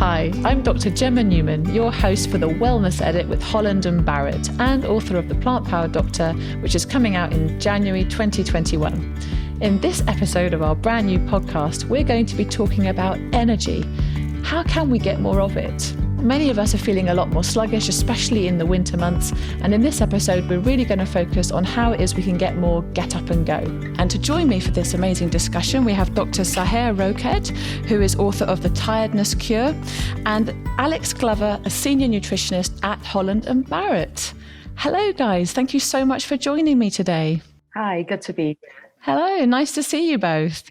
Hi, I'm Dr Gemma Newman, your host for the Wellness Edit with Holland Barrett and author of The Plant Powered Doctor, which is coming out in January 2021. In this episode of our brand new podcast, we're going to be talking about energy. How can we get more of it? Many of us are feeling a lot more sluggish, especially in the winter months. And in this episode, we're really going to focus on how it is we can get more get up and go. And to join me for this amazing discussion, we have Dr. Sohere Roked, who is author of The Tiredness Cure, and Alex Glover, a senior nutritionist at Holland Barrett. Hello, guys. Thank you so much for joining me today. Hi, good to be here. Hello, nice to see you both.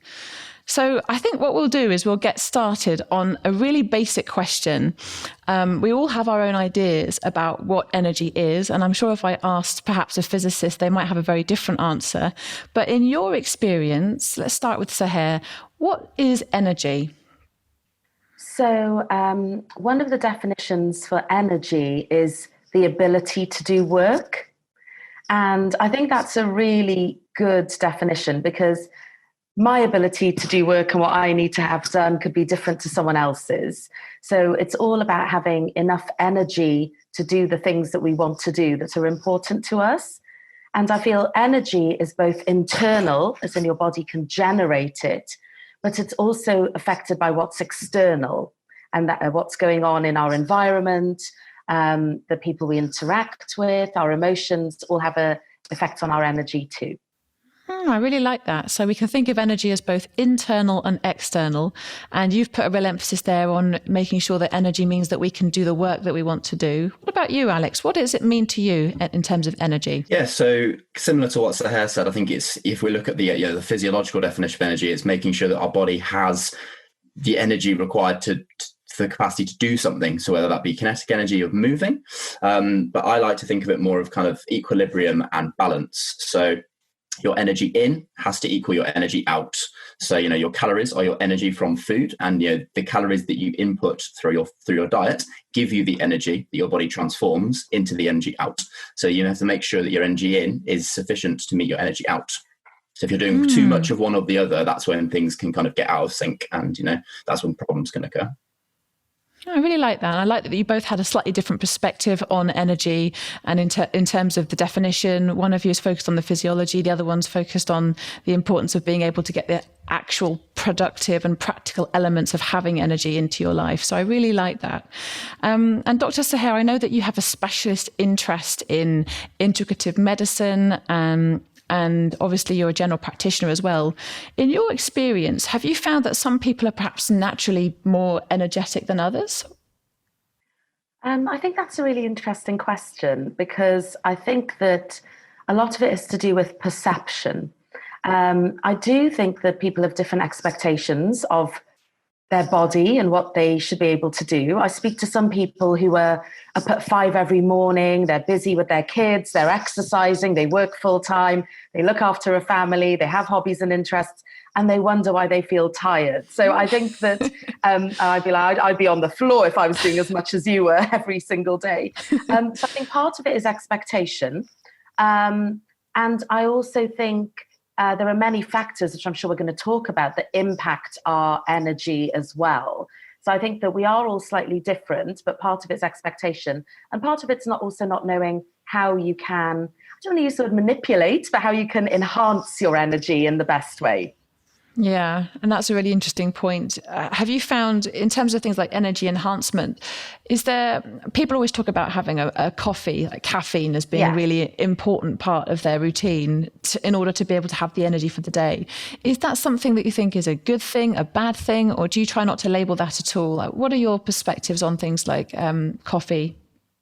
So I think what we'll do is we'll get started on a really basic question. We all have our own ideas about what energy is, and I'm sure if I asked perhaps a physicist, they might have a very different answer. But in your experience, let's start with Saher. What is energy? So one of the definitions for energy is the ability to do work. And I think that's a really good definition because my ability to do work and what I need to have done could be different to someone else's. So it's all about having enough energy to do the things that we want to do that are important to us. And I feel energy is both internal, as in your body can generate it, but it's also affected by what's external and what's going on in our environment, the people we interact with, our emotions all have an effect on our energy too. I really like that. So we can think of energy as both internal and external. And you've put a real emphasis there on making sure that energy means that we can do the work that we want to do. What about you, Alex? What does it mean to you in terms of energy? Yeah, so similar to what Saher said, I think it's, if we look at the physiological definition of energy, it's making sure that our body has the energy required to the capacity to do something. So whether that be kinetic energy of moving, but I like to think of it more of kind of equilibrium and balance. So your energy in has to equal your energy out. So, your calories are your energy from food, and the calories that you input through your diet give you the energy that your body transforms into the energy out. So you have to make sure that your energy in is sufficient to meet your energy out. So if you're doing too much of one or the other, that's when things can kind of get out of sync, and that's when problems can occur. I really like that. I like that you both had a slightly different perspective on energy and in terms of the definition. One of you is focused on the physiology. The other one's focused on the importance of being able to get the actual productive and practical elements of having energy into your life. So I really like that. And Dr. Saher, I know that you have a specialist interest in integrative medicine and obviously you're a general practitioner as well. In your experience, have you found that some people are perhaps naturally more energetic than others? I think that's a really interesting question because I think that a lot of it is to do with perception. I do think that people have different expectations of their body and what they should be able to do. I speak to some people who are up at 5 every morning, they're busy with their kids, they're exercising, they work full time, they look after a family, they have hobbies and interests, and they wonder why they feel tired. So I think that I'd be on the floor if I was doing as much as you were every single day. So I think part of it is expectation. And I also think there are many factors, which I'm sure we're going to talk about, that impact our energy as well. So I think that we are all slightly different, but part of it's expectation. And part of it's also not knowing how you can, I don't want to use the word manipulate, but how you can enhance your energy in the best way. Yeah, and that's a really interesting point. Have you found, in terms of things like energy enhancement, people always talk about having a coffee, like caffeine, as being a really important part of their routine in order to be able to have the energy for the day. Is that something that you think is a good thing, a bad thing, or do you try not to label that at all? Like, what are your perspectives on things like coffee?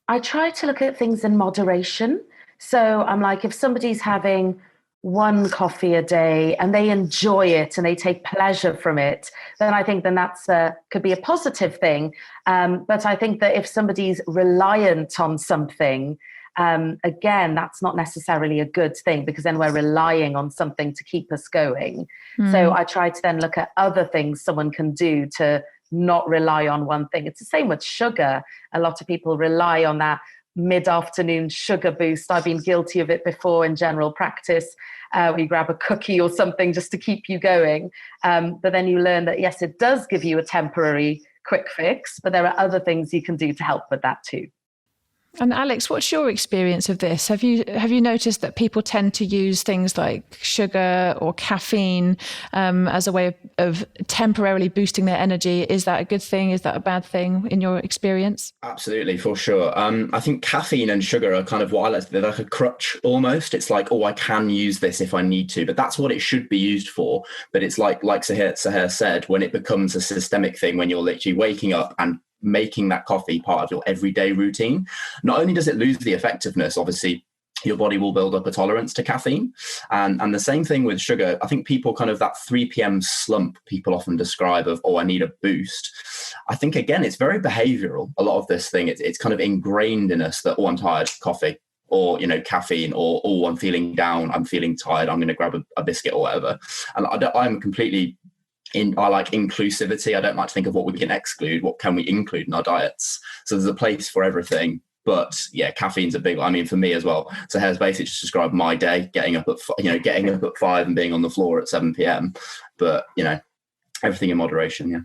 I try to look at things in moderation. So I'm like, if somebody's having one coffee a day and they enjoy it and they take pleasure from it, then I think that's could be a positive thing. But I think that if somebody's reliant on something, again, that's not necessarily a good thing because then we're relying on something to keep us going. So I try to then look at other things someone can do to not rely on one thing. It's the same with sugar. A lot of people rely on that mid-afternoon sugar boost. I've been guilty of it before in general practice, where you grab a cookie or something just to keep you going. But then you learn that, yes, it does give you a temporary quick fix, but there are other things you can do to help with that too. And Alex, what's your experience of this? Have you noticed that people tend to use things like sugar or caffeine as a way of temporarily boosting their energy? Is that a good thing? Is that a bad thing in your experience? Absolutely, for sure. I think caffeine and sugar are kind of they're like a crutch almost. It's like, oh, I can use this if I need to, but that's what it should be used for. But it's like Saher said, when it becomes a systemic thing, when you're literally waking up and making that coffee part of your everyday routine, not only does it lose the effectiveness, obviously your body will build up a tolerance to caffeine. And the same thing with sugar. I think people kind of that 3 p.m. slump people often describe of, oh, I need a boost. I think, again, it's very behavioral. A lot of this thing, it's kind of ingrained in us that, oh, I'm tired, coffee, or, caffeine, or, oh, I'm feeling down, I'm feeling tired, I'm going to grab a biscuit or whatever. And I'm completely I like inclusivity. I don't like to think of what we can exclude. What can we include in our diets? So there's a place for everything. But yeah, caffeine's a big one. I mean, for me as well. So Saher's basically just described my day, getting up at 5 and being on the floor at 7 p.m. But everything in moderation. Yeah.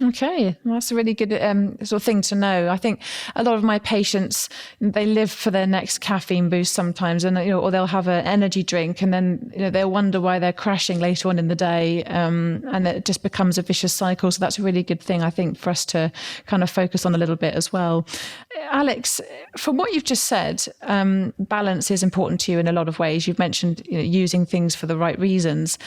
Okay, that's a really good sort of thing to know. I think a lot of my patients, they live for their next caffeine boost sometimes, and or they'll have an energy drink, and then they'll wonder why they're crashing later on in the day, and it just becomes a vicious cycle. So that's a really good thing, I think, for us to kind of focus on a little bit as well. Alex, from what you've just said, balance is important to you in a lot of ways. You've mentioned using things for the right reasons.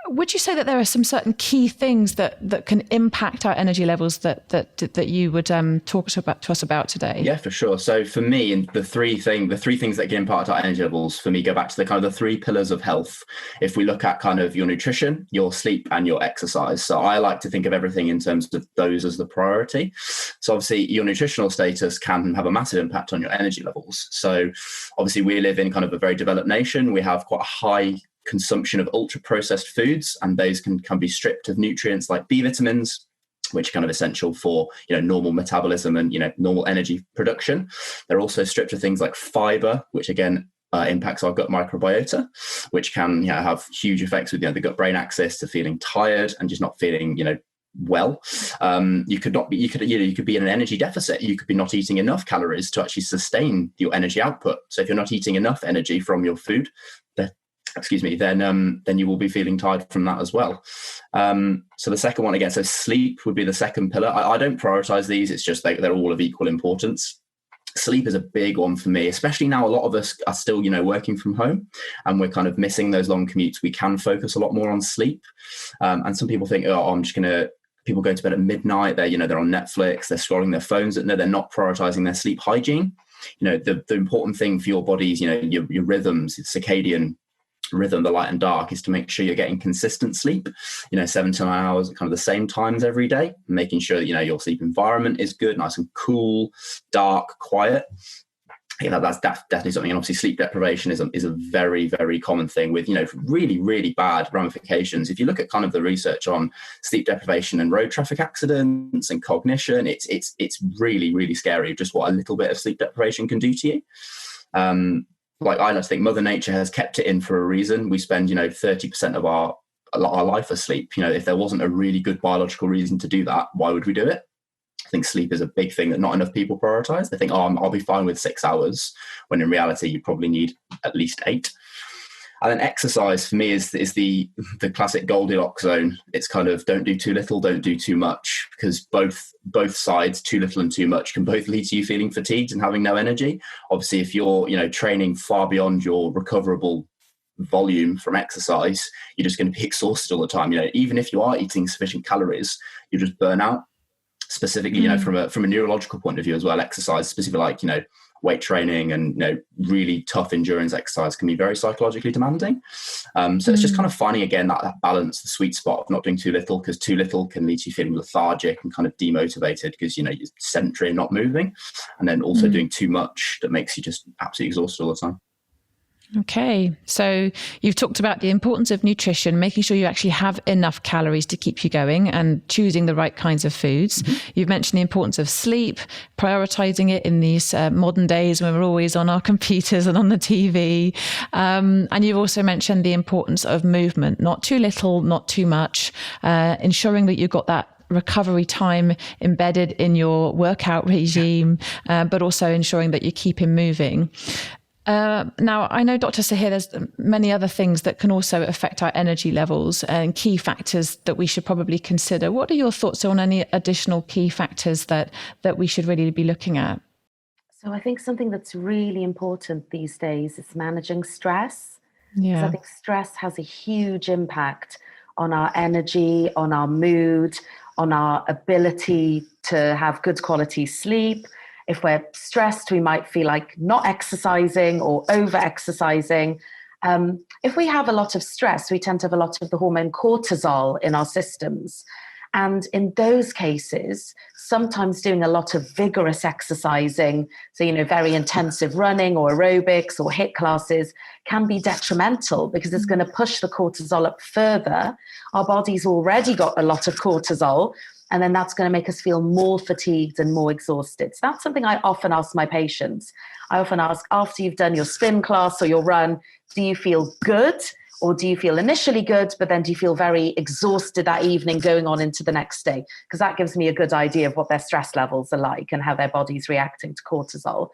Would you say that there are some certain key things that can impact our energy levels that you would talk to us about today? Yeah, for sure. So for me, the three things that can impact our energy levels, for me, go back to the kind of the 3 pillars of health. If we look at kind of your nutrition, your sleep, and your exercise. So I like to think of everything in terms of those as the priority. So obviously your nutritional status can have a massive impact on your energy levels. So obviously we live in kind of a very developed nation. We have quite a high consumption of ultra processed foods, and those can be stripped of nutrients like B vitamins, which are kind of essential for normal metabolism and normal energy production. They're also stripped of things like fiber, which again impacts our gut microbiota, which can have huge effects with the gut brain axis, to feeling tired and just not feeling well. You could be in an energy deficit. You could be not eating enough calories to actually sustain your energy output. So if you're not eating enough energy from your food, then you will be feeling tired from that as well. So the second one, again, so sleep would be the second pillar. I don't prioritize these. It's just they're all of equal importance. Sleep is a big one for me, especially now a lot of us are still, working from home, and we're kind of missing those long commutes. We can focus a lot more on sleep. And some people think, people go to bed at midnight. They're on Netflix, they're scrolling their phones. No, they're not prioritizing their sleep hygiene. The important thing for your body's, your rhythms, circadian rhythm, the light and dark, is to make sure you're getting consistent sleep, 7 to 9 hours at kind of the same times every day, making sure that your sleep environment is good, nice and cool, dark, quiet. That's definitely something. And obviously sleep deprivation is a very, very common thing with really, really bad ramifications. If you look at kind of the research on sleep deprivation and road traffic accidents and cognition, it's really, really scary just what a little bit of sleep deprivation can do to you. I just think Mother Nature has kept it in for a reason. We spend, 30% of our life asleep. If there wasn't a really good biological reason to do that, why would we do it? I think sleep is a big thing that not enough people prioritize. They think, I'll be fine with 6 hours, when in reality, you probably need at least 8. And then exercise for me is the classic Goldilocks zone. It's kind of don't do too little, don't do too much, because both sides, too little and too much, can both lead to you feeling fatigued and having no energy. Obviously, if you're training far beyond your recoverable volume from exercise, you're just going to be exhausted all the time. Even if you are eating sufficient calories, you just burn out. Specifically, from a neurological point of view as well, exercise, specifically like weight training and really tough endurance exercise can be very psychologically demanding. So it's just kind of finding again that balance, the sweet spot of not doing too little, because too little can lead to you feeling lethargic and kind of demotivated because you're sedentary and not moving, and then also doing too much that makes you just absolutely exhausted all the time. Okay, so you've talked about the importance of nutrition, making sure you actually have enough calories to keep you going and choosing the right kinds of foods. You've mentioned the importance of sleep, prioritizing it in these modern days when we're always on our computers and on the TV. And you've also mentioned the importance of movement, not too little, not too much, ensuring that you've got that recovery time embedded in your workout regime, but also ensuring that you're keeping moving. Now, I know, Dr. Saher, there's many other things that can also affect our energy levels and key factors that we should probably consider. What are your thoughts on any additional key factors that we should really be looking at? So I think something that's really important these days is managing stress. Yeah. So I think stress has a huge impact on our energy, on our mood, on our ability to have good quality sleep. If we're stressed, we might feel like not exercising or over-exercising. If we have a lot of stress, we tend to have a lot of the hormone cortisol in our systems. And in those cases, sometimes doing a lot of vigorous exercising, so, very intensive running or aerobics or HIIT classes, can be detrimental because it's going to push the cortisol up further. Our body's already got a lot of cortisol, and then that's going to make us feel more fatigued and more exhausted. So that's something I often ask my patients. I often ask, after you've done your spin class or your run, do you feel good? Or do you feel initially good, but then do you feel very exhausted that evening going on into the next day? Because that gives me a good idea of what their stress levels are like and how their body's reacting to cortisol.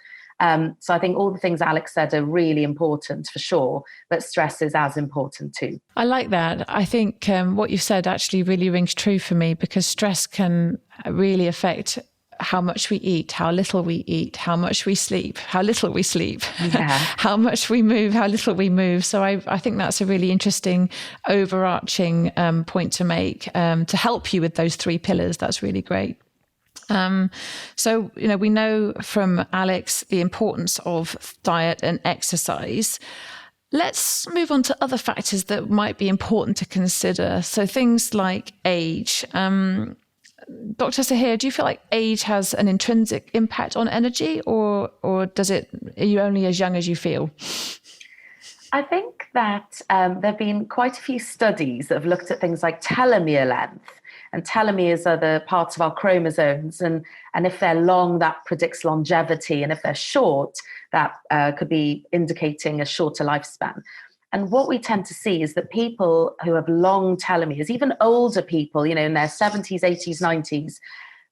So I think all the things Alex said are really important for sure, but stress is as important too. I like that. I think what you said actually really rings true for me, because stress can really affect how much we eat, how little we eat, how much we sleep, how little we sleep, how much we move, how little we move. So I think that's a really interesting overarching point to make to help you with those three pillars. That's really great. So, we know from Alex the importance of diet and exercise. Let's move on to other factors that might be important to consider. So things like age. Dr. Saher, do you feel like age has an intrinsic impact on energy, or are you only as young as you feel? I think that there have been quite a few studies that have looked at things like telomere length. And telomeres are the parts of our chromosomes. And if they're long, that predicts longevity. And if they're short, that could be indicating a shorter lifespan. And what we tend to see is that people who have long telomeres, even older people, in their 70s, 80s, 90s,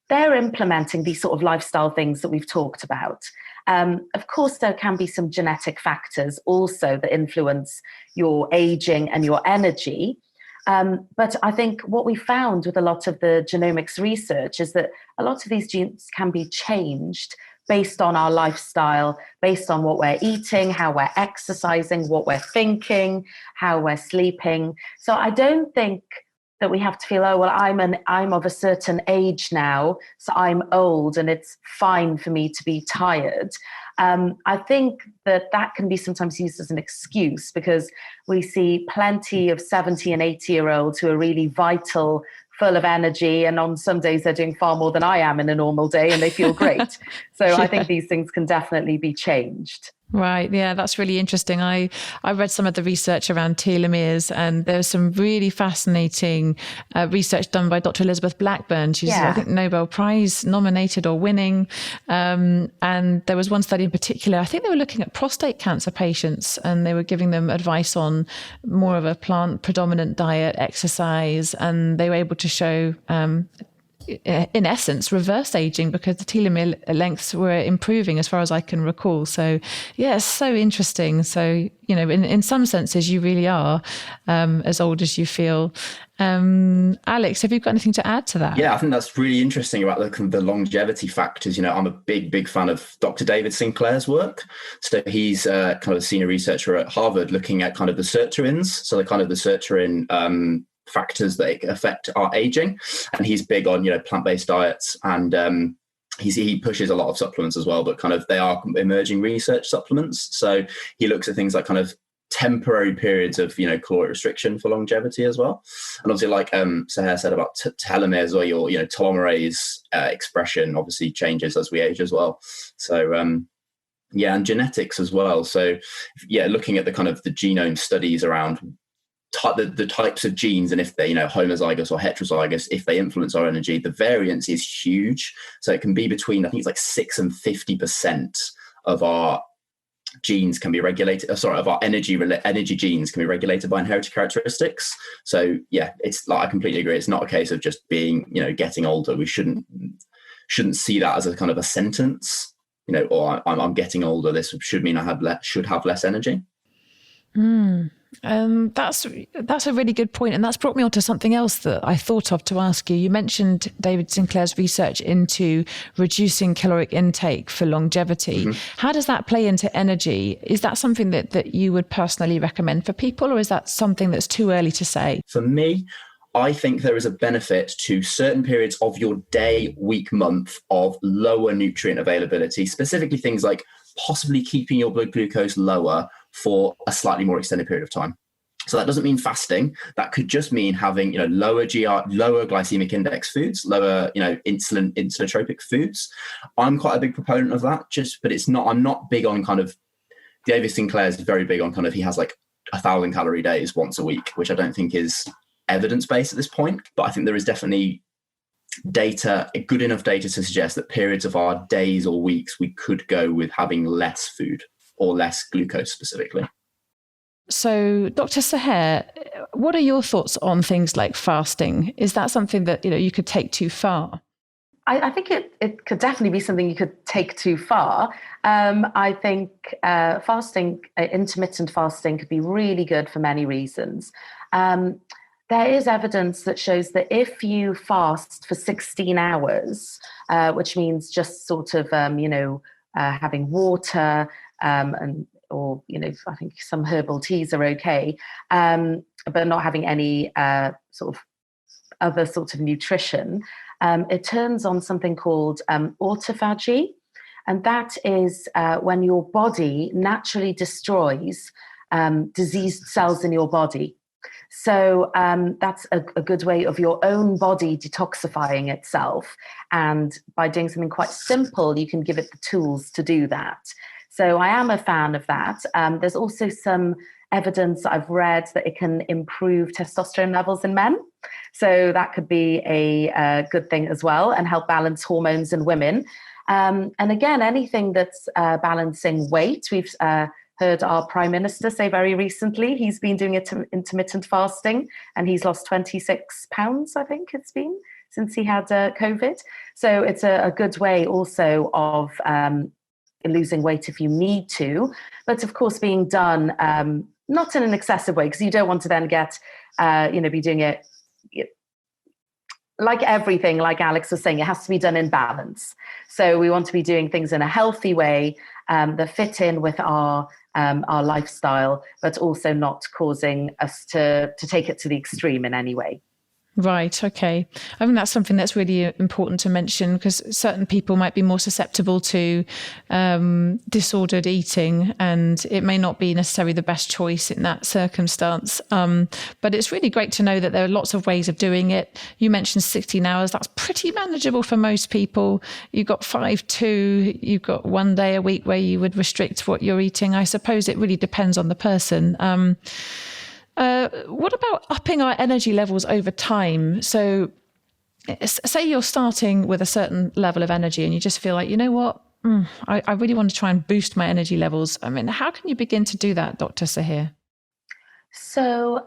they're implementing these sort of lifestyle things that we've talked about. Of course, there can be some genetic factors also that influence your aging and your energy. But I think what we found with a lot of the genomics research is that a lot of these genes can be changed based on our lifestyle, based on what we're eating, how we're exercising, what we're thinking, how we're sleeping. So I don't think that we have to feel, oh, well, I'm of a certain age now, so I'm old and it's fine for me to be tired. I think that can be sometimes used as an excuse, because we see plenty of 70 and 80-year-olds who are really vital, full of energy, and on some days they're doing far more than I am in a normal day, and they feel great. So I think these things can definitely be changed. Right. Yeah, that's really interesting. I read some of the research around telomeres, and there's some really fascinating research done by Dr. Elizabeth Blackburn. She's, I think, Nobel Prize nominated or winning. And there was one study in particular, I think they were looking at prostate cancer patients, and they were giving them advice on more of a plant predominant diet, exercise, and they were able to show in essence, reverse aging, because the telomere lengths were improving as far as I can recall. So, yeah, it's so interesting. So, in some senses, you really are as old as you feel. Alex, have you got anything to add to that? Yeah, I think that's really interesting about the longevity factors. I'm a big fan of Dr. David Sinclair's work. So he's kind of a senior researcher at Harvard looking at kind of the sirtuins. So the sirtuin factors that affect our aging, and he's big on plant-based diets, and he pushes a lot of supplements as well, but kind of they are emerging research supplements. So he looks at things like kind of temporary periods of caloric restriction for longevity as well. And obviously, like Saher said about telomeres, or your telomerase expression obviously changes as we age as well. So and genetics as well. So looking at the kind of the genome studies around the types of genes, and if they're homozygous or heterozygous, if they influence our energy, the variance is huge. So it can be between, I think it's like 6 and 50% of our genes can be regulated, of our energy genes can be regulated by inherited characteristics. So yeah, it's like, I completely agree. It's not a case of just being, getting older. We shouldn't see that as a kind of a sentence, or I'm getting older. This should mean I should have less energy. That's a really good point. And that's brought me on to something else that I thought of to ask you. You mentioned David Sinclair's research into reducing caloric intake for longevity. Mm-hmm. How does that play into energy? Is that something that you would personally recommend for people, or is that something that's too early to say? For me, I think there is a benefit to certain periods of your day, week, month of lower nutrient availability, specifically things like possibly keeping your blood glucose lower for a slightly more extended period of time. So that doesn't mean fasting. That could just mean having, lower glycemic index foods, lower, insulinotropic foods. I'm quite a big proponent of that, but I'm not big on kind of, David Sinclair is very big on kind of, he has like 1,000 calorie days once a week, which I don't think is evidence-based at this point. But I think there is definitely good enough data to suggest that periods of our days or weeks, we could go with having less food or less glucose specifically. So, Dr. Saher, what are your thoughts on things like fasting? Is that something that you could take too far? I think it could definitely be something you could take too far. I think intermittent fasting could be really good for many reasons. There is evidence that shows that if you fast for 16 hours, which means just sort of, having water or I think some herbal teas are okay, but not having any sort of other sort of nutrition, it turns on something called autophagy. And that is when your body naturally destroys diseased cells in your body. So that's a good way of your own body detoxifying itself. And by doing something quite simple, you can give it the tools to do that. So I am a fan of that. There's also some evidence I've read that it can improve testosterone levels in men. So that could be a good thing as well and help balance hormones in women. And again, anything that's balancing weight. We've heard our Prime Minister say very recently he's been doing intermittent fasting and he's lost 26 pounds, I think it's been, since he had COVID. So it's a good way also of losing weight if you need to, but of course being done not in an excessive way, because you don't want to then get, be doing it like everything, like Alex was saying, it has to be done in balance. So we want to be doing things in a healthy way that fit in with our lifestyle, but also not causing us to take it to the extreme in any way. Right. Okay. I think that's something that's really important to mention, because certain people might be more susceptible to disordered eating, and it may not be necessarily the best choice in that circumstance. But it's really great to know that there are lots of ways of doing it. You mentioned 16 hours. That's pretty manageable for most people. You've got 5-2. You've got 1 day a week where you would restrict what you're eating. I suppose it really depends on the person. What about upping our energy levels over time? So say you're starting with a certain level of energy and you just feel like, you know what, I really want to try and boost my energy levels. I mean, how can you begin to do that, Dr. Saher? So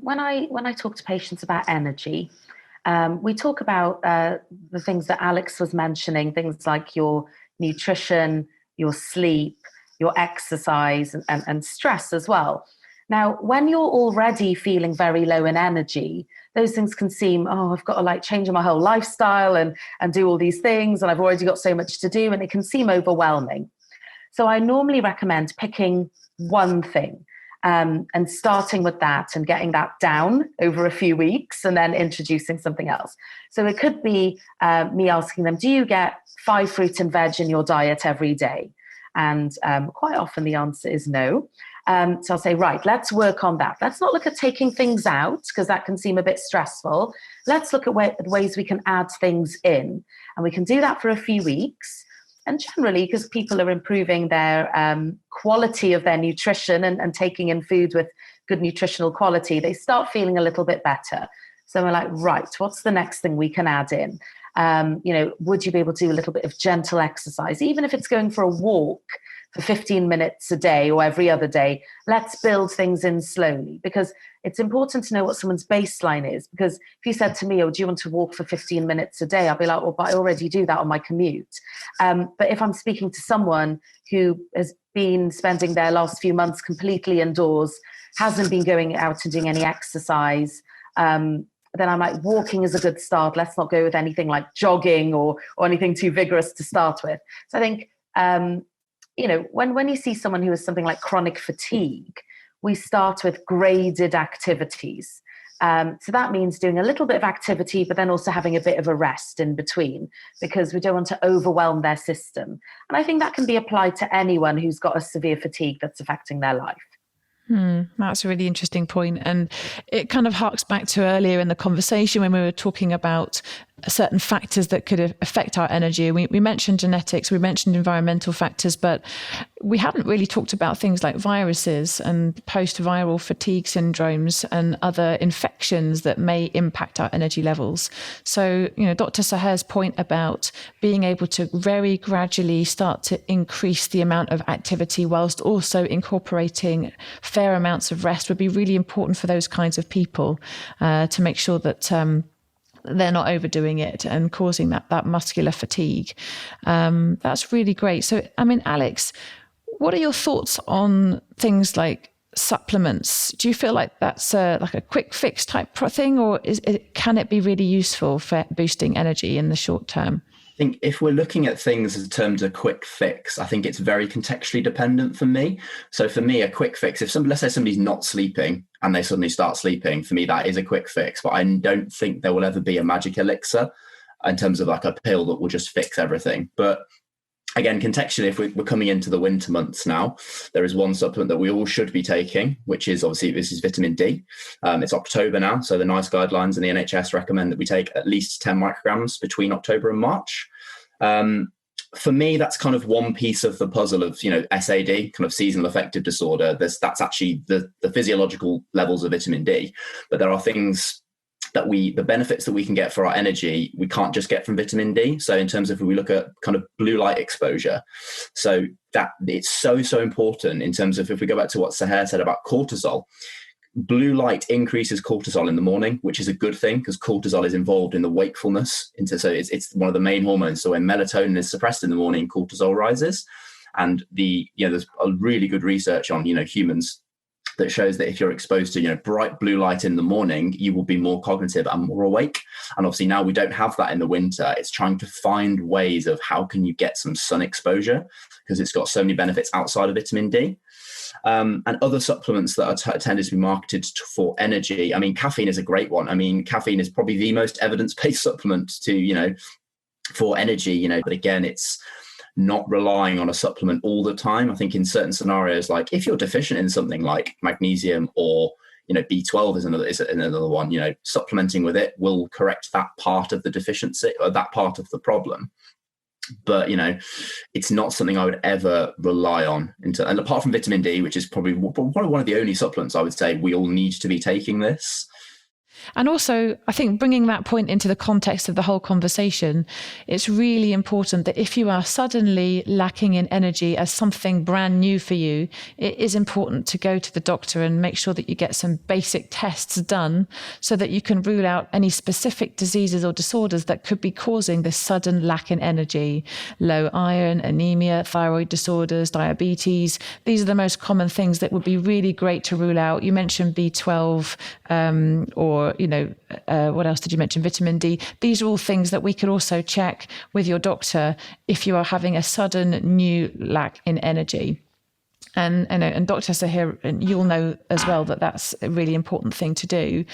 when I talk to patients about energy, we talk about the things that Alex was mentioning, things like your nutrition, your sleep, your exercise, and stress as well. Now, when you're already feeling very low in energy, those things can seem, I've got to change my whole lifestyle and do all these things, and I've already got so much to do, and it can seem overwhelming. So I normally recommend picking one thing and starting with that and getting that down over a few weeks and then introducing something else. So it could be me asking them, do you get 5 fruit and veg in your diet every day? And quite often the answer is no. So I'll say, right, let's work on that. Let's not look at taking things out, because that can seem a bit stressful. Let's look at ways we can add things in. And we can do that for a few weeks. And generally, because people are improving their quality of their nutrition and taking in food with good nutritional quality, they start feeling a little bit better. So we're like, right, what's the next thing we can add in? Would you be able to do a little bit of gentle exercise, even if it's going for a walk for 15 minutes a day or every other day? Let's build things in slowly, because it's important to know what someone's baseline is. Because if you said to me, oh, do you want to walk for 15 minutes a day? I'll be like, well, but I already do that on my commute. But if I'm speaking to someone who has been spending their last few months completely indoors, hasn't been going out and doing any exercise, then I'm like, walking is a good start. Let's not go with anything like jogging or anything too vigorous to start with. So I think, when you see someone who has something like chronic fatigue, we start with graded activities. So that means doing a little bit of activity, but then also having a bit of a rest in between, because we don't want to overwhelm their system. And I think that can be applied to anyone who's got a severe fatigue that's affecting their life. That's a really interesting point. And it kind of harks back to earlier in the conversation when we were talking about certain factors that could affect our energy. We mentioned genetics, we mentioned environmental factors, but we haven't really talked about things like viruses and post-viral fatigue syndromes and other infections that may impact our energy levels. So, Dr. Saher's point about being able to very gradually start to increase the amount of activity whilst also incorporating fair amounts of rest would be really important for those kinds of people, to make sure that they're not overdoing it and causing that muscular fatigue. That's really great. So, Alex, what are your thoughts on things like supplements? Do you feel like that's like a quick fix type thing, or can it be really useful for boosting energy in the short term? I think if we're looking at things in terms of quick fix, I think it's very contextually dependent for me. So for me, a quick fix, let's say somebody's not sleeping and they suddenly start sleeping, for me, that is a quick fix. But I don't think there will ever be a magic elixir in terms of like a pill that will just fix everything. But again, contextually, if we're coming into the winter months now, there is one supplement that we all should be taking, which is obviously, this is vitamin D. It's October now, so the NICE guidelines and the NHS recommend that we take at least 10 micrograms between October and March. For me, that's kind of one piece of the puzzle of, SAD, kind of seasonal affective disorder. That's actually the physiological levels of vitamin D, but there are things that the benefits that we can get for our energy, we can't just get from vitamin D. So in terms of, if we look at kind of blue light exposure, so that it's so important in terms of, if we go back to what Saher said about cortisol, blue light increases cortisol in the morning, which is a good thing because cortisol is involved in the wakefulness. So it's one of the main hormones. So when melatonin is suppressed in the morning, cortisol rises. And there's a really good research on, humans that shows that if you're exposed to, bright blue light in the morning, you will be more cognitive and more awake. And obviously now we don't have that in the winter. It's trying to find ways of how can you get some sun exposure, because it's got so many benefits outside of vitamin D. And other supplements that are tended to be marketed for energy. Caffeine is a great one. Caffeine is probably the most evidence-based supplement to, for energy, but again, it's not relying on a supplement all the time. I think in certain scenarios, like if you're deficient in something like magnesium or, B12 is another one, supplementing with it will correct that part of the deficiency or that part of the problem. But, it's not something I would ever rely on. And apart from vitamin D, which is probably one of the only supplements I would say we all need to be taking this. And also, I think bringing that point into the context of the whole conversation, it's really important that if you are suddenly lacking in energy as something brand new for you, it is important to go to the doctor and make sure that you get some basic tests done so that you can rule out any specific diseases or disorders that could be causing this sudden lack in energy. Low iron, anemia, thyroid disorders, diabetes. These are the most common things that would be really great to rule out. You mentioned B12 or what else did you mention? Vitamin D. These are all things that we could also check with your doctor if you are having a sudden new lack in energy. And Dr. Saher, you'll know as well that that's a really important thing to do.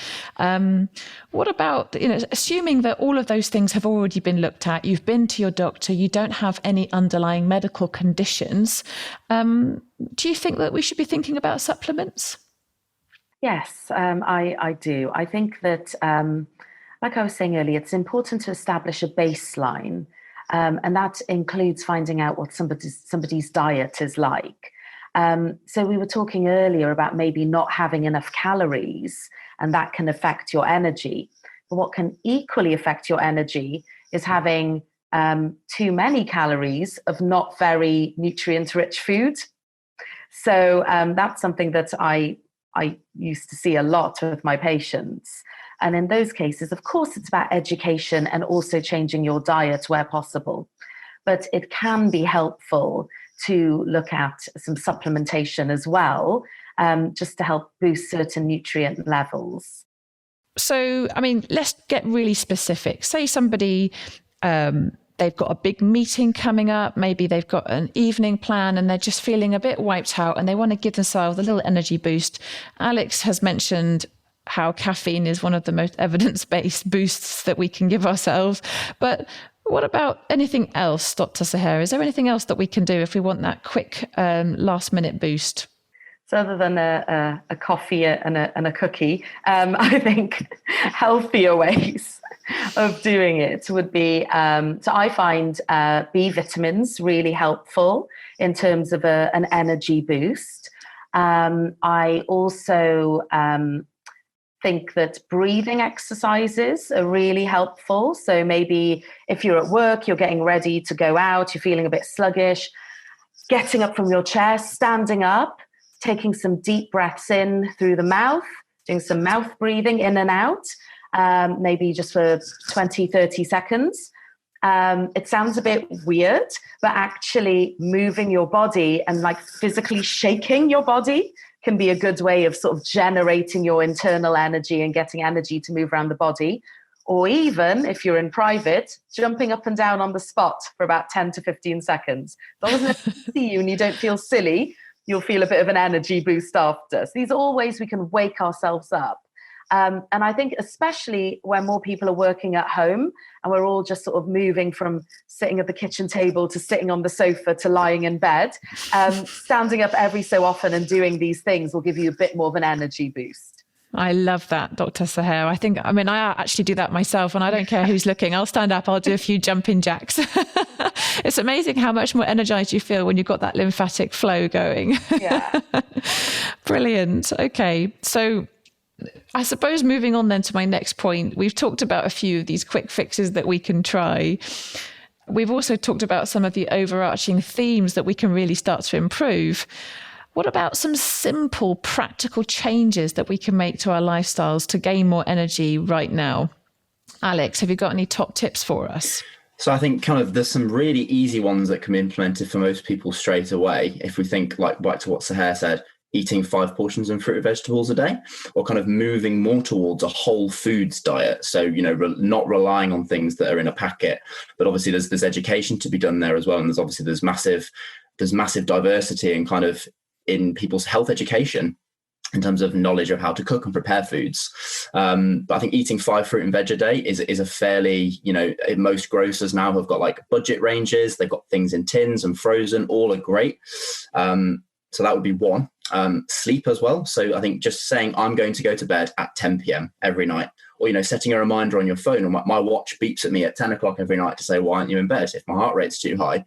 What about, assuming that all of those things have already been looked at, you've been to your doctor, you don't have any underlying medical conditions. Do you think that we should be thinking about supplements? Yes, I do. I think that, like I was saying earlier, it's important to establish a baseline, and that includes finding out what somebody's diet is like. So we were talking earlier about maybe not having enough calories, and that can affect your energy. But what can equally affect your energy is having too many calories of not very nutrient-rich food. So that's something that I used to see a lot with my patients. And in those cases, of course, it's about education and also changing your diet where possible. But it can be helpful to look at some supplementation as well, just to help boost certain nutrient levels. So, I mean, let's get really specific. Say somebody, they've got a big meeting coming up, maybe they've got an evening plan and they're just feeling a bit wiped out and they want to give themselves a little energy boost. Alex has mentioned how caffeine is one of the most evidence-based boosts that we can give ourselves. But what about anything else, Dr. Saher? Is there anything else that we can do if we want that quick last-minute boost? So other than a coffee and a cookie, I think healthier ways of doing it would be, so I find B vitamins really helpful in terms of an energy boost. I also think that breathing exercises are really helpful. So maybe if you're at work, you're getting ready to go out, you're feeling a bit sluggish, getting up from your chair, standing up, taking some deep breaths in through the mouth, doing some mouth breathing in and out, maybe just for 20, 30 seconds. It sounds a bit weird, but actually moving your body and like physically shaking your body can be a good way of sort of generating your internal energy and getting energy to move around the body. Or even if you're in private, jumping up and down on the spot for about 10 to 15 seconds. As long as they see you and you don't feel silly, you'll feel a bit of an energy boost after. So these are all ways we can wake ourselves up. And I think especially when more people are working at home and we're all just sort of moving from sitting at the kitchen table to sitting on the sofa to lying in bed, standing up every so often and doing these things will give you a bit more of an energy boost. I love that, Dr. Saher. I actually do that myself and I don't care who's looking. I'll stand up, I'll do a few jumping jacks. It's amazing how much more energized you feel when you've got that lymphatic flow going. Yeah. Brilliant. Okay. So I suppose moving on then to my next point, we've talked about a few of these quick fixes that we can try. We've also talked about some of the overarching themes that we can really start to improve. What about some simple, practical changes that we can make to our lifestyles to gain more energy right now? Alex, have you got any top tips for us? So I think kind of there's some really easy ones that can be implemented for most people straight away. If we think like back to what Saher said, eating 5 portions of fruit and vegetables a day, or kind of moving more towards a whole foods diet. So, not relying on things that are in a packet, but obviously there's education to be done there as well. And there's massive diversity and kind of in people's health education in terms of knowledge of how to cook and prepare foods. But I think eating 5 fruit and veg a day is a fairly, most grocers now have got like budget ranges. They've got things in tins and frozen, all are great. So that would be one. Sleep as well. So I think just saying I'm going to go to bed at 10 p.m. every night, or, setting a reminder on your phone, or my watch beeps at me at 10 o'clock every night to say, why aren't you in bed if my heart rate's too high?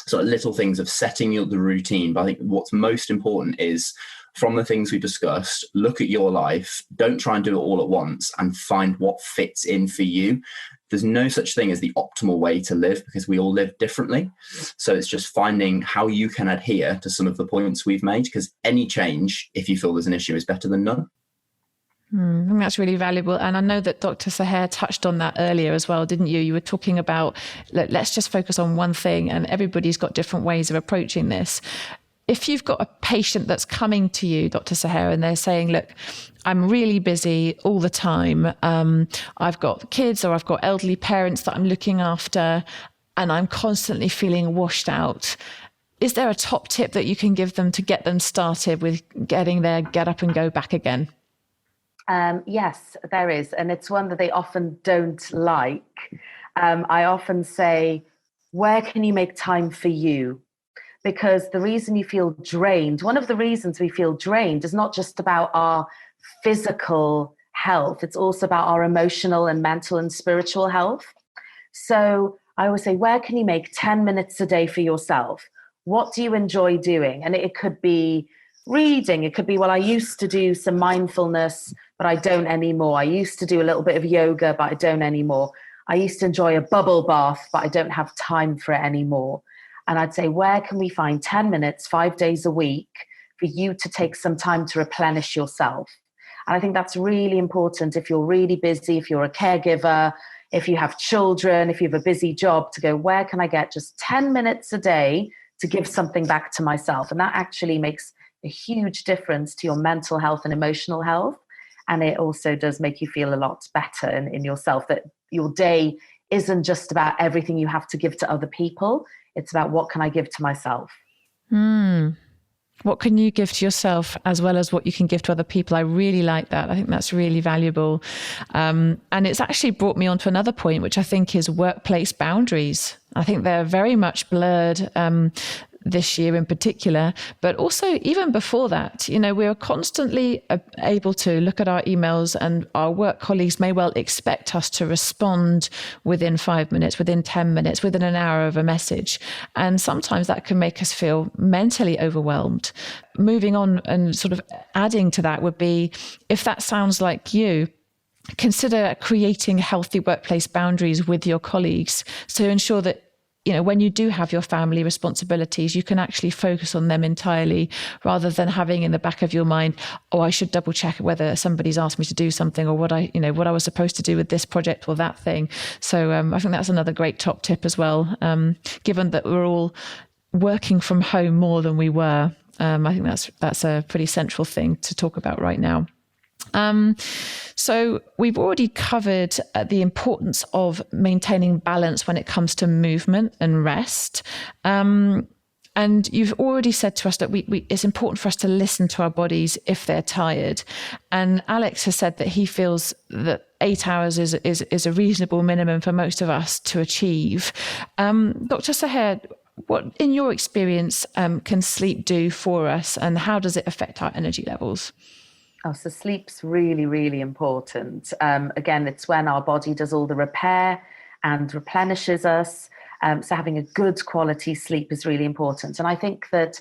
So little things of setting the routine. But I think what's most important is from the things we discussed, look at your life, don't try and do it all at once and find what fits in for you. There's no such thing as the optimal way to live because we all live differently. So it's just finding how you can adhere to some of the points we've made, because any change, if you feel there's an issue, is better than none. I think that's really valuable. And I know that Dr. Saher touched on that earlier as well, didn't you? You were talking about, let's just focus on one thing, and everybody's got different ways of approaching this. If you've got a patient that's coming to you, Dr. Saher, and they're saying, look, I'm really busy all the time. I've got kids or I've got elderly parents that I'm looking after, and I'm constantly feeling washed out. Is there a top tip that you can give them to get them started with getting their get up and go back again? Yes, there is. And it's one that they often don't like. I often say, where can you make time for you? Because the reason you feel drained, one of the reasons we feel drained is not just about our physical health. It's also about our emotional and mental and spiritual health. So I always say, where can you make 10 minutes a day for yourself? What do you enjoy doing? And it could be reading. It could be, well, I used to do some mindfulness but I don't anymore. I used to do a little bit of yoga, but I don't anymore. I used to enjoy a bubble bath, but I don't have time for it anymore. And I'd say, where can we find 10 minutes, 5 days a week for you to take some time to replenish yourself? And I think that's really important if you're really busy, if you're a caregiver, if you have children, if you have a busy job, to go, where can I get just 10 minutes a day to give something back to myself? And that actually makes a huge difference to your mental health and emotional health. And it also does make you feel a lot better in yourself, that your day isn't just about everything you have to give to other people. It's about, what can I give to myself? What can you give to yourself as well as what you can give to other people? I really like that. I think that's really valuable. And it's actually brought me on to another point, which I think is workplace boundaries. I think they're very much blurred this year in particular, but also even before that. We're constantly able to look at our emails, and our work colleagues may well expect us to respond within 5 minutes, within 10 minutes, within an hour of a message. And sometimes that can make us feel mentally overwhelmed. Moving on and sort of adding to that would be, if that sounds like you, consider creating healthy workplace boundaries with your colleagues to ensure that when you do have your family responsibilities, you can actually focus on them entirely, rather than having in the back of your mind, I should double check whether somebody's asked me to do something, or what I was supposed to do with this project or that thing. So I think that's another great top tip as well. Given that we're all working from home more than we were, I think that's a pretty central thing to talk about right now. So we've already covered the importance of maintaining balance when it comes to movement and rest. And you've already said to us that it's important for us to listen to our bodies if they're tired. And Alex has said that he feels that 8 hours is a reasonable minimum for most of us to achieve. Dr. Saher, what, in your experience, can sleep do for us, and how does it affect our energy levels? Oh, so sleep's really, really important. Again, it's when our body does all the repair and replenishes us. So having a good quality sleep is really important. And I think that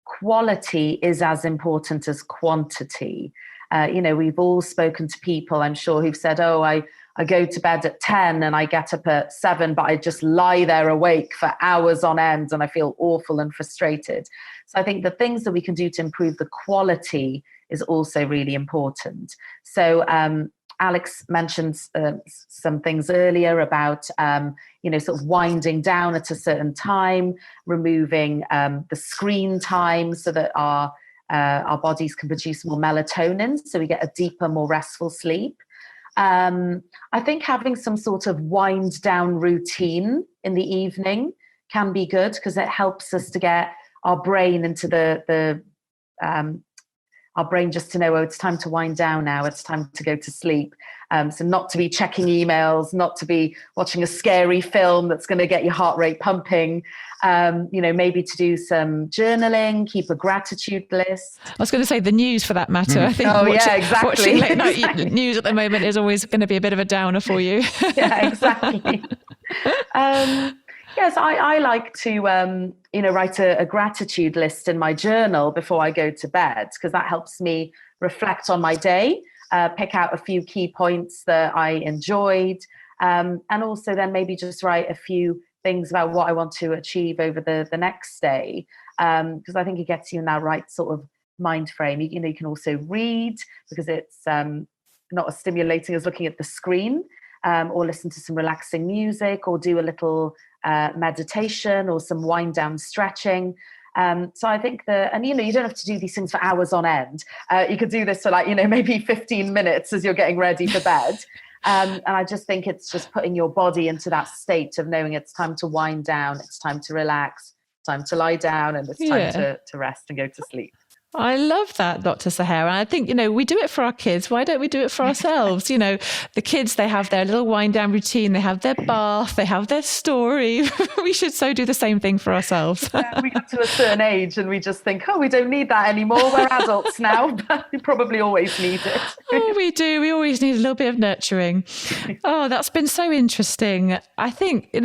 quality is as important as quantity. We've all spoken to people, I'm sure, who've said, I go to bed at 10 and I get up at 7, but I just lie there awake for hours on end and I feel awful and frustrated. So I think the things that we can do to improve the quality is also really important. So Alex mentioned some things earlier about, sort of winding down at a certain time, removing the screen time so that our bodies can produce more melatonin, so we get a deeper, more restful sleep. I think having some sort of wind down routine in the evening can be good, because it helps us to get our brain into our brain just to know, it's time to wind down now, it's time to go to sleep. So not to be checking emails, not to be watching a scary film that's going to get your heart rate pumping, maybe to do some journaling, keep a gratitude list. I was going to say the news, for that matter. I think exactly. Watching late night news at the moment is always going to be a bit of a downer for you. Yeah, exactly. Yes, I like to, write a gratitude list in my journal before I go to bed, because that helps me reflect on my day, pick out a few key points that I enjoyed, and also then maybe just write a few things about what I want to achieve over the next day, because I think it gets you in that right sort of mind frame. You can also read, because it's not as stimulating as looking at the screen, or listen to some relaxing music, or do a little meditation or some wind down stretching. So I think and you don't have to do these things for hours on end. You could do this for maybe 15 minutes as you're getting ready for bed. And I just think it's just putting your body into that state of knowing it's time to wind down, it's time to relax, it's time to lie down, and it's time to rest and go to sleep. I love that, Dr. Saher. And I think, we do it for our kids. Why don't we do it for ourselves? The kids, they have their little wind down routine. They have their bath. They have their story. We should so do the same thing for ourselves. Yeah, we get to a certain age and we just think, we don't need that anymore. We're adults now, but we probably always need it. Oh, we do. We always need a little bit of nurturing. Oh, that's been so interesting. I think,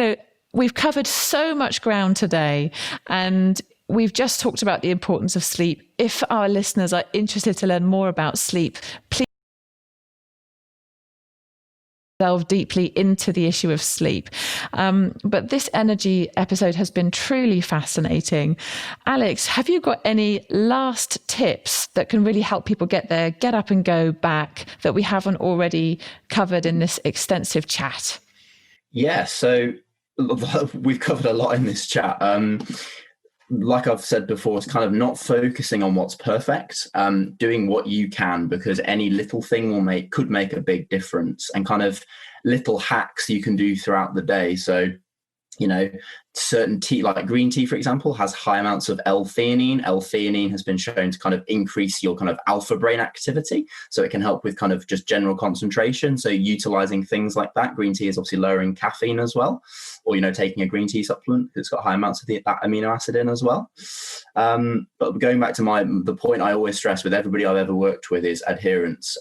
we've covered so much ground today, and we've just talked about the importance of sleep. If our listeners are interested to learn more about sleep, please delve deeply into the issue of sleep. But this energy episode has been truly fascinating. Alex, have you got any last tips that can really help people get their get up and go back that we haven't already covered in this extensive chat? Yeah, so we've covered a lot in this chat. Like I've said before, it's kind of not focusing on what's perfect, doing what you can, because any little thing could make a big difference, and kind of little hacks you can do throughout the day. So, certain tea, like green tea, for example, has high amounts of L-theanine. L-theanine has been shown to kind of increase your kind of alpha brain activity. So it can help with kind of just general concentration. So utilizing things like that. Green tea is obviously lowering caffeine as well. Or, taking a green tea supplement, it's got high amounts of that amino acid in as well. But going back to the point I always stress with everybody I've ever worked with is adherence,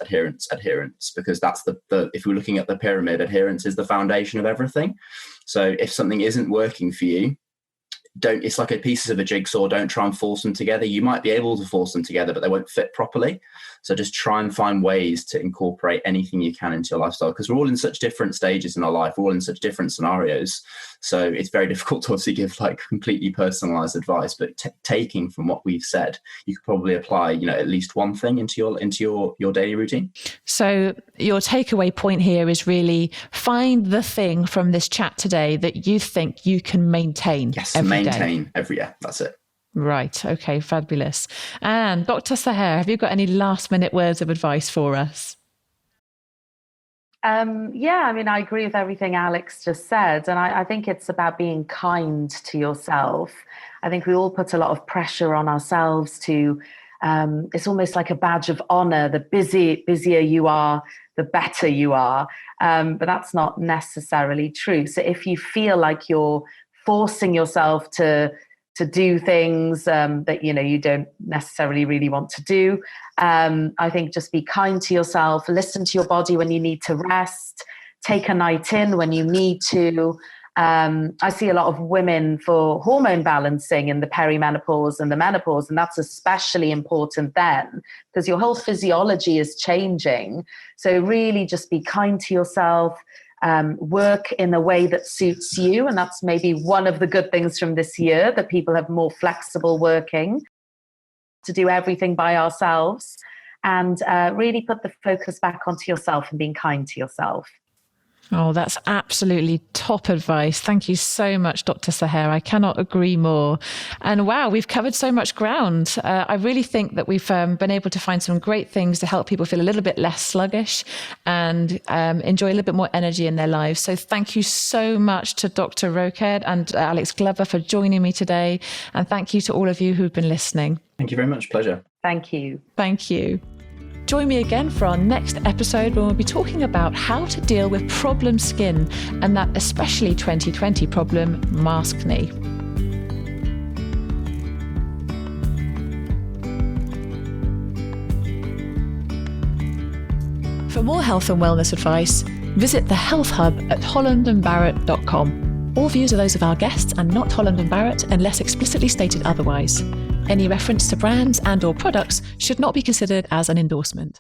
because that's if we're looking at the pyramid, adherence is the foundation of everything. So if something isn't working for you, it's like a pieces of a jigsaw. Don't try and force them together. You might be able to force them together, but they won't fit properly. So just try and find ways to incorporate anything you can into your lifestyle, because we're all in such different stages in our life. We're all in such different scenarios. So it's very difficult to obviously give like completely personalized advice, but taking from what we've said, you could probably apply, at least one thing into your daily routine. So your takeaway point here is really find the thing from this chat today that you think you can maintain. Yes, maintain every day. That's it. Right. Okay. Fabulous. And Dr. Saher, have you got any last minute words of advice for us? I agree with everything Alex just said. And I think it's about being kind to yourself. I think we all put a lot of pressure on ourselves to, it's almost like a badge of honor. The busier you are, the better you are. But that's not necessarily true. So if you feel like you're forcing yourself to do things that you don't necessarily really want to do, I think just be kind to yourself. Listen to your body when you need to rest. Take a night in when you need to. I see a lot of women for hormone balancing in the perimenopause and the menopause, and that's especially important then because your whole physiology is changing. So really just be kind to yourself. Work in a way that suits you. And that's maybe one of the good things from this year, that people have more flexible working, to do everything by ourselves, and really put the focus back onto yourself and being kind to yourself. Oh, that's absolutely top advice. Thank you so much, Dr. Saher. I cannot agree more. And wow, we've covered so much ground. I really think that we've been able to find some great things to help people feel a little bit less sluggish and enjoy a little bit more energy in their lives. So thank you so much to Dr. Roked and Alex Glover for joining me today. And thank you to all of you who've been listening. Thank you very much. Pleasure. Thank you. Thank you. Join me again for our next episode when we'll be talking about how to deal with problem skin and that especially 2020 problem, maskne. For more health and wellness advice, visit the Health Hub at hollandandbarrett.com. All views are those of our guests and not Holland & Barrett unless explicitly stated otherwise. Any reference to brands and/or products should not be considered as an endorsement.